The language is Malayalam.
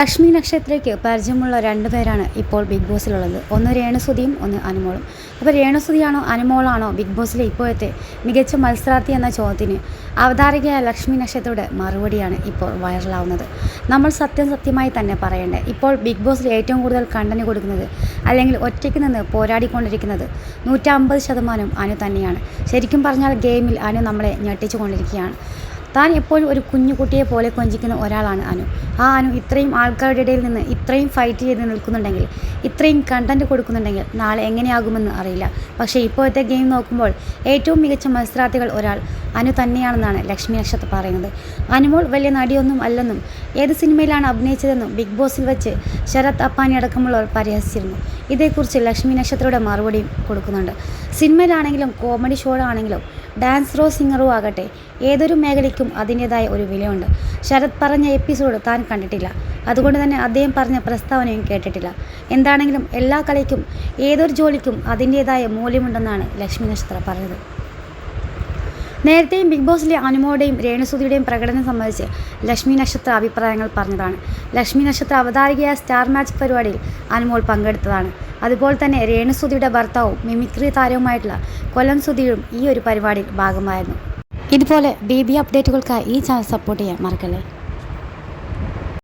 ലക്ഷ്മി നക്ഷത്രയ്ക്ക് പരിചയമുള്ള രണ്ടുപേരാണ് ഇപ്പോൾ ബിഗ് ബോസിലുള്ളത്. ഒന്ന് രേണുസുതിയും ഒന്ന് അനുമോളും. അപ്പോൾ രേണുസുതിയാണോ അനുമോളാണോ ബിഗ് ബോസിലെ ഇപ്പോഴത്തെ മികച്ച മത്സരാർത്ഥി എന്ന ചോദ്യത്തിന് അവതാരകയായ ലക്ഷ്മി നക്ഷത്രയുടെ മറുപടിയാണ് ഇപ്പോൾ വൈറലാവുന്നത്. നമ്മൾ സത്യമായി തന്നെ പറയണ്ടേ, ഇപ്പോൾ ബിഗ് ബോസിൽ ഏറ്റവും കൂടുതൽ കണ്ടന്റ് കൊടുക്കുന്നത് അല്ലെങ്കിൽ ഒറ്റയ്ക്ക് നിന്ന് പോരാടിക്കൊണ്ടിരിക്കുന്നത് 150% അനു തന്നെയാണ്. ശരിക്കും പറഞ്ഞാൽ ഗെയിമിൽ അനു നമ്മളെ ഞെട്ടിച്ചു കൊണ്ടിരിക്കുകയാണ്. താൻ എപ്പോഴും ഒരു കുഞ്ഞുകുട്ടിയെ പോലെ കൊഞ്ചിക്കുന്ന ഒരാളാണ് അനു. ആ അനു ഇത്രയും ആൾക്കാരുടെ ഇടയിൽ നിന്ന് ഇത്രയും ഫൈറ്റ് ചെയ്ത് നിൽക്കുന്നുണ്ടെങ്കിൽ, ഇത്രയും കണ്ടന്റ് കൊടുക്കുന്നുണ്ടെങ്കിൽ നാളെ എങ്ങനെയാകുമെന്ന് അറിയില്ല. പക്ഷേ ഇപ്പോഴത്തെ ഗെയിം നോക്കുമ്പോൾ ഏറ്റവും മികച്ച മത്സരാർത്ഥികൾ ഒരാൾ അനു തന്നെയാണെന്നാണ് ലക്ഷ്മി നക്ഷത്ര പറയുന്നത്. അനുമോൾ വലിയ നടിയൊന്നും അല്ലെന്നും ഏത് സിനിമയിലാണ് അഭിനയിച്ചതെന്നും ബിഗ് ബോസിൽ വെച്ച് ശരത് അപ്പാനി അടക്കമുള്ളവർ പരിഹസിച്ചിരുന്നു. ഇതേക്കുറിച്ച് ലക്ഷ്മി നക്ഷത്രയുടെ മറുപടിയും കൊടുക്കുന്നുണ്ട്. സിനിമയിലാണെങ്കിലും കോമഡി ഷോയിലാണെങ്കിലും ഡാൻസറോ സിംഗറോ ആകട്ടെ, ഏതൊരു മേഖലയ്ക്കും അതിൻ്റേതായ ഒരു വിലയുണ്ട്. ശരത് പറഞ്ഞ എപ്പിസോഡ് താൻ കണ്ടിട്ടില്ല, അതുകൊണ്ട് തന്നെ അദ്ദേഹം പറഞ്ഞ പ്രസ്താവനയും കേട്ടിട്ടില്ല. എന്താണെങ്കിലും എല്ലാ കലയ്ക്കും ഏതൊരു ജോലിക്കും അതിൻ്റേതായ മൂല്യമുണ്ടെന്നാണ് ലക്ഷ്മി നക്ഷത്ര പറഞ്ഞത്. നേരത്തെയും ബിഗ് ബോസിലെ അനുമോളുടെയും രേണുസുതിയുടെയും പ്രകടനം സംബന്ധിച്ച് ലക്ഷ്മി നക്ഷത്ര അഭിപ്രായങ്ങൾ പറഞ്ഞതാണ്. ലക്ഷ്മി നക്ഷത്ര അവതാരികയായ സ്റ്റാർ മാജിക് പരിപാടിയിൽ അനുമോൾ പങ്കെടുത്തതാണ്. അതുപോലെ തന്നെ രേണുസുതിയുടെ ഭർത്താവും മിമിക്രി താരവുമായിട്ടുള്ള കൊല്ലം സുധിയും ഈ ഒരു പരിപാടിയിൽ ഭാഗമായിരുന്നു. ഇതുപോലെ BB അപ്ഡേറ്റുകൾക്കായി ഈ ചാനൽ സപ്പോർട്ട് ചെയ്യാൻ മറക്കല്ലേ.